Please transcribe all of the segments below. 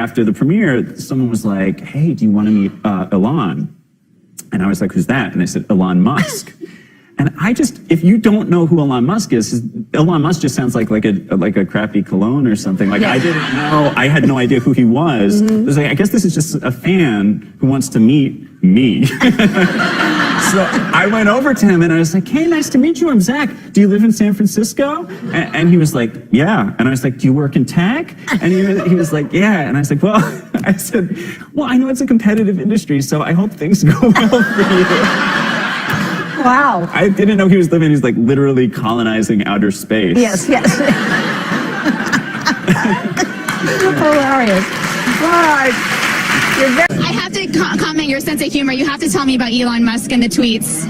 after the premiere, someone was like, hey, do you want to meet Elon? And I was like, who's that? And they said, Elon Musk. And if you don't know who Elon Musk is, Elon Musk just sounds like a crappy cologne or something. Like, I didn't know, I had no idea who he was. I was like, I guess this is just a fan who wants to meet me. So I went over to him and I was like, hey, nice to meet you. I'm Zach. Do you live in San Francisco? And he was like, yeah. And I was like, do you work in tech? And he was like, yeah. And I was like, well, I said, well, I know it's a competitive industry, so I hope things go well for you. Wow. I didn't know he was living, he's like literally colonizing outer space. Yes. Hilarious. All right. I have to comment your sense of humor. You have to tell me about Elon Musk and the tweets.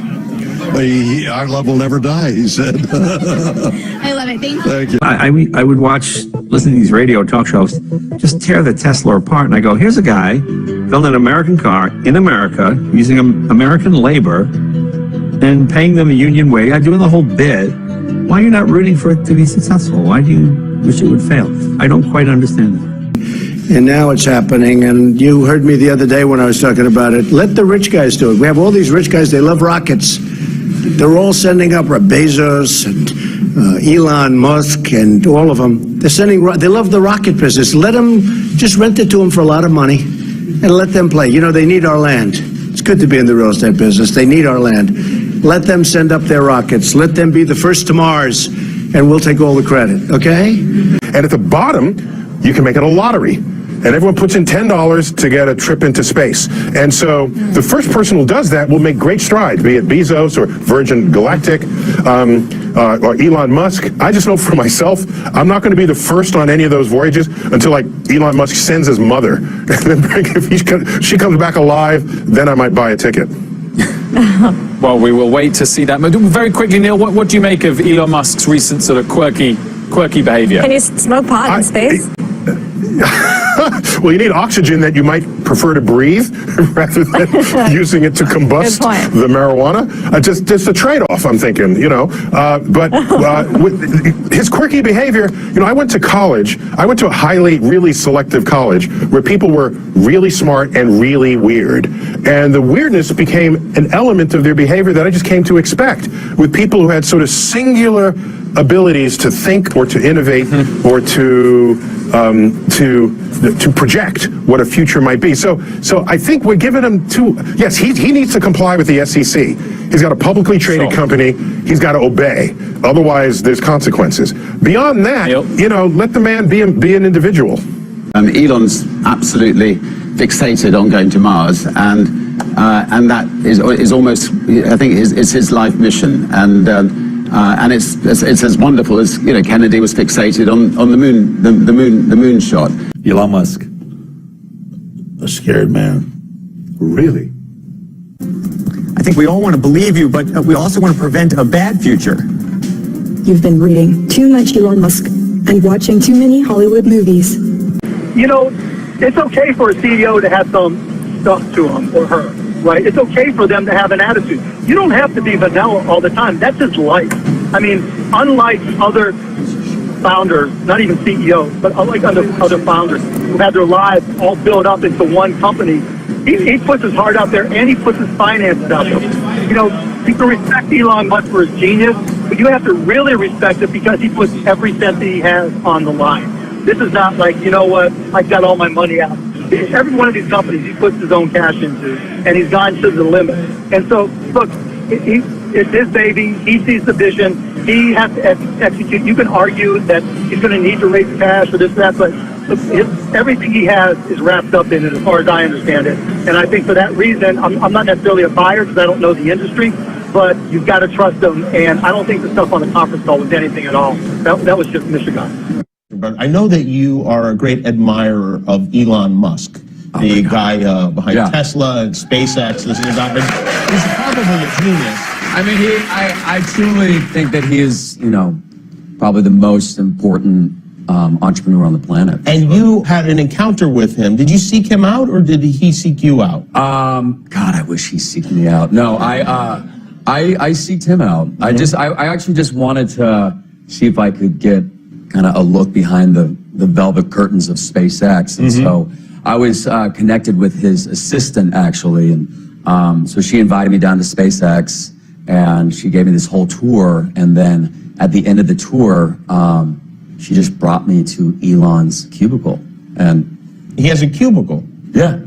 Our love will never die, he said. I love it. Thank you. I would listen to these radio talk shows, just tear the Tesla apart, and I go, here's a guy building an American car in America, using American labor, and paying them a union wage, doing the whole bit. Why are you not rooting for it to be successful? Why do you wish it would fail? I don't quite understand that. And now it's happening, and you heard me the other day when I was talking about it. Let the rich guys do it. We have all these rich guys, they love rockets. They're all sending up Bezos and Elon Musk and all of them. They love the rocket business. Let them, just rent it to them for a lot of money and let them play. You know, they need our land. It's good to be in the real estate business. They need our land. Let them send up their rockets. Let them be the first to Mars, and we'll take all the credit, okay? And at the bottom, you can make it a lottery. And everyone puts in $10 to get a trip into space. And so the first person who does that will make great strides, be it Bezos or Virgin Galactic or Elon Musk. I just know for myself, I'm not going to be the first on any of those voyages until like Elon Musk sends his mother. And then if she comes back alive, then I might buy a ticket. Well, we will wait to see that. But very quickly, Neil, what do you make of Elon Musk's recent sort of quirky behavior? Can you smoke pot in space? Well, you need oxygen that you might prefer to breathe rather than using it to combust the marijuana. Just a trade-off, I'm thinking, you know. But with his quirky behavior, you know, I went to college. I went to a really selective college where people were really smart and really weird. And the weirdness became an element of their behavior that I just came to expect with people who had sort of singular abilities to think or to innovate or to project what a future might be. So I think we're giving him yes, he needs to comply with the SEC. He's got a publicly traded company. He's got to obey. Otherwise, there's consequences. Beyond that, you know, let the man be an individual. Elon's absolutely fixated on going to Mars, and that is almost, I think, is his life mission. And it's as wonderful as, you know, Kennedy was fixated on the moon, the moon shot. Elon Musk. A scared man. Really? I think we all want to believe you, but we also want to prevent a bad future. You've been reading too much Elon Musk and watching too many Hollywood movies. You know, it's okay for a CEO to have some stuff to him or her, right? It's okay for them to have an attitude. You don't have to be vanilla all the time. That's his life. I mean, unlike other founders, not even CEOs, but unlike other founders who had their lives all built up into one company, he puts his heart out there and he puts his finances out there. You know, you can respect Elon Musk for his genius, but you have to really respect it because he puts every cent that he has on the line. This is not like, you know what, I got all my money out. Every one of these companies he puts his own cash into, and he's gone to the limit. And so, look, it's his baby. He sees the vision. He has to execute. You can argue that he's going to need to raise cash or this, that, but everything he has is wrapped up in it as far as I understand it. And I think for that reason, I'm not necessarily a buyer because I don't know the industry, but you've got to trust them. And I don't think the stuff on the conference call was anything at all. That was just Michigan. But I know that you are a great admirer of Elon Musk, the guy behind Tesla and SpaceX. This is a guy, he's probably a genius. I mean, I truly think that he is, you know, probably the most important entrepreneur on the planet. And you had an encounter with him. Did you seek him out, or did he seek you out? God, I wish he seeked me out. No, I seeked him out. I actually just wanted to see if I could get kind of a look behind the the velvet curtains of SpaceX. And so I was connected with his assistant, actually. And so she invited me down to SpaceX, and she gave me this whole tour. And then at the end of the tour, she just brought me to Elon's cubicle. And he has a cubicle. Yeah.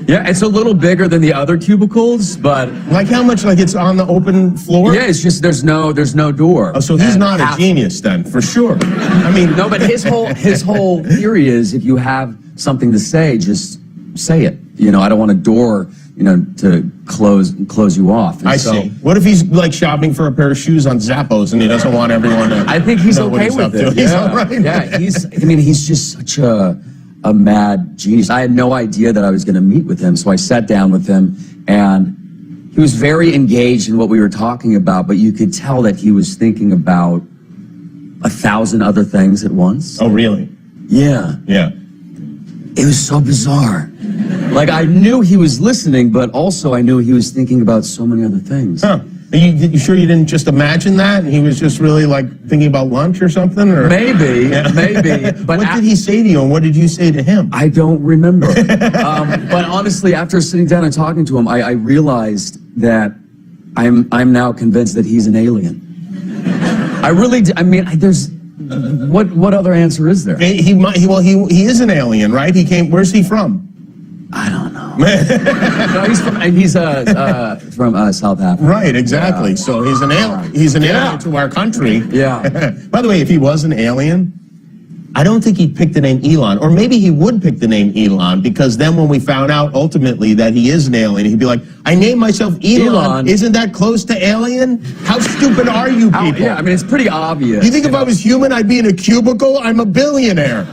Yeah, it's a little bigger than the other cubicles, but like how much? Like it's on the open floor? Yeah, it's just there's no door. Oh, so he's not a genius then, for sure. I mean, no, but his whole theory is if you have something to say, just say it. You know, I don't want a door, you know, to close you off. And I see. What if he's like shopping for a pair of shoes on Zappos and he doesn't want everyone to? I think he's okay with it. He's all right. Yeah, he's just such a mad genius. I had no idea that I was going to meet with him, so I sat down with him, and he was very engaged in what we were talking about, but you could tell that he was thinking about 1,000 other things at once. Oh, really? Yeah. Yeah. It was so bizarre. Like, I knew he was listening, but also I knew he was thinking about so many other things. Huh. You sure you didn't just imagine that? He was just really like thinking about lunch or something? Or? Maybe. But what did he say to you, and what did you say to him? I don't remember. But honestly, after sitting down and talking to him, I realized that I'm now convinced that he's an alien. I really do. I mean, there's what other answer is there? He is an alien, right? Where's he from? I don't know. No, he's from South Africa. Right, exactly. Yeah. So he's an alien. He's an alien to our country. Yeah. By the way, if he was an alien, I don't think he'd pick the name Elon, or maybe he would pick the name Elon, because then when we found out ultimately that he is an alien, he'd be like, I named myself Elon. Isn't that close to alien? How stupid are you people? Yeah, I mean, it's pretty obvious. You think if I was human, I'd be in a cubicle? I'm a billionaire.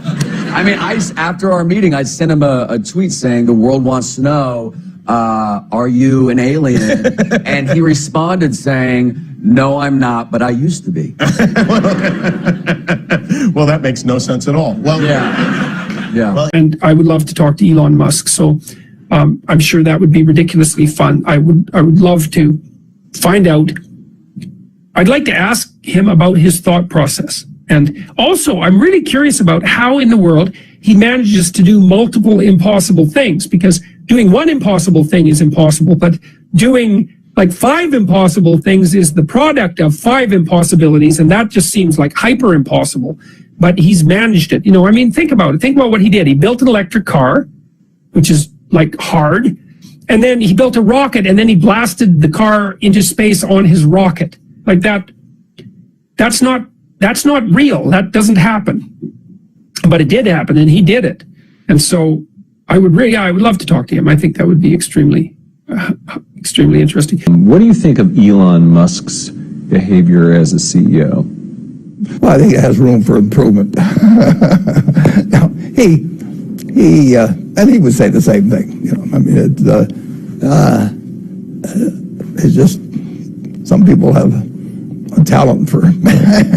I mean, after our meeting, I sent him a tweet saying, the world wants to know, are you an alien? And he responded saying, no, I'm not, but I used to be. Well, that makes no sense at all. Well, yeah. Well, and I would love to talk to Elon Musk. So I'm sure that would be ridiculously fun. I would love to find out. I'd like to ask him about his thought process. And also, I'm really curious about how in the world he manages to do multiple impossible things, because doing one impossible thing is impossible, but doing like 5 impossible things is the product of 5 impossibilities, and that just seems like hyper impossible. But he's managed it. You know, I mean, think about it. Think about what he did. He built an electric car, which is like hard, and then he built a rocket, and then he blasted the car into space on his rocket. Like that. That's not real. That doesn't happen. But it did happen, and he did it. And so I would love to talk to him. I think that would be extremely interesting. What do you think of Elon Musk's behavior as a CEO? Well, I think it has room for improvement. And he would say the same thing. You know, I mean, it's just some people have a talent for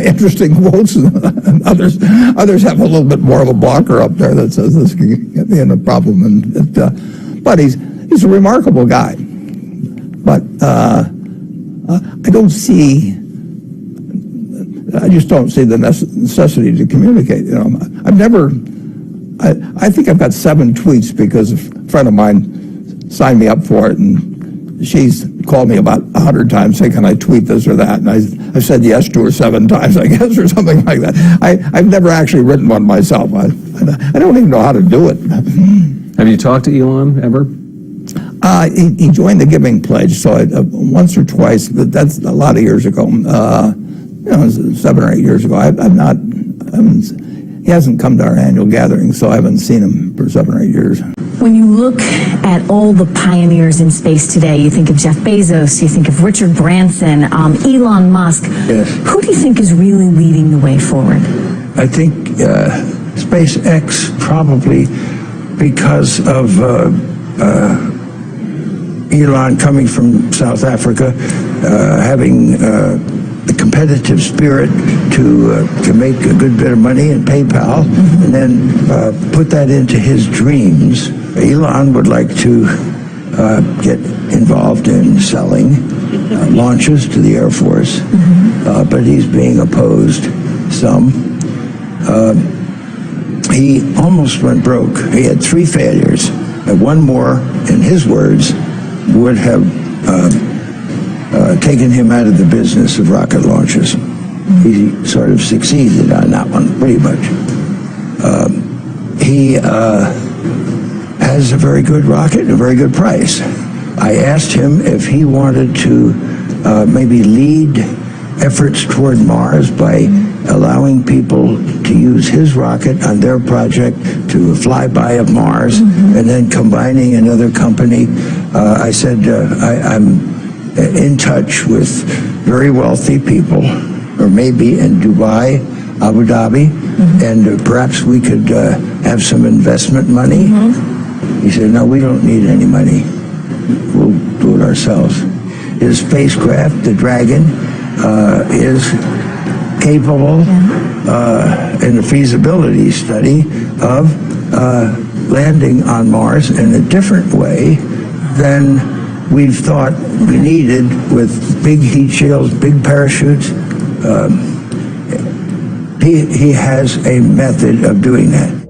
interesting quotes, and others have a little bit more of a blocker up there that says this can get me in a problem. And but he's a remarkable guy. But I just don't see the necessity to communicate. You know, I think I've got 7 tweets because a friend of mine signed me up for it, and she's called me about 100 times saying, can I tweet this or that? And I've said yes to her 7 times, I guess, or something like that. I've never actually written one myself. I don't even know how to do it. Have you talked to Elon ever? He joined the Giving Pledge, so once or twice, but that's a lot of years ago. You know, 7 or 8 years ago. He hasn't come to our annual gathering, so I haven't seen him for 7 or 8 years. When you look at all the pioneers in space today, you think of Jeff Bezos, you think of Richard Branson, Elon Musk. Yes. Who do you think is really leading the way forward? I think SpaceX, probably because of Elon coming from South Africa, having the competitive spirit to make a good bit of money in PayPal, and then put that into his dreams. Elon would like to get involved in selling launches to the Air Force, but he's being opposed some. he almost went broke. He had 3 failures. And one more, in his words, would have taken him out of the business of rocket launches. He sort of succeeded on that one, pretty much. He has a very good rocket and a very good price. I asked him if he wanted to maybe lead efforts toward Mars by allowing people to use his rocket on their project to fly by of Mars, and then combining another company. I said, I'm in touch with very wealthy people, or maybe in Dubai, Abu Dhabi, and perhaps we could have some investment money. He said, no, we don't need any money. We'll do it ourselves. His spacecraft, the Dragon, is capable in the feasibility study of landing on Mars in a different way than we've thought we needed, with big heat shields, big parachutes. He has a method of doing that.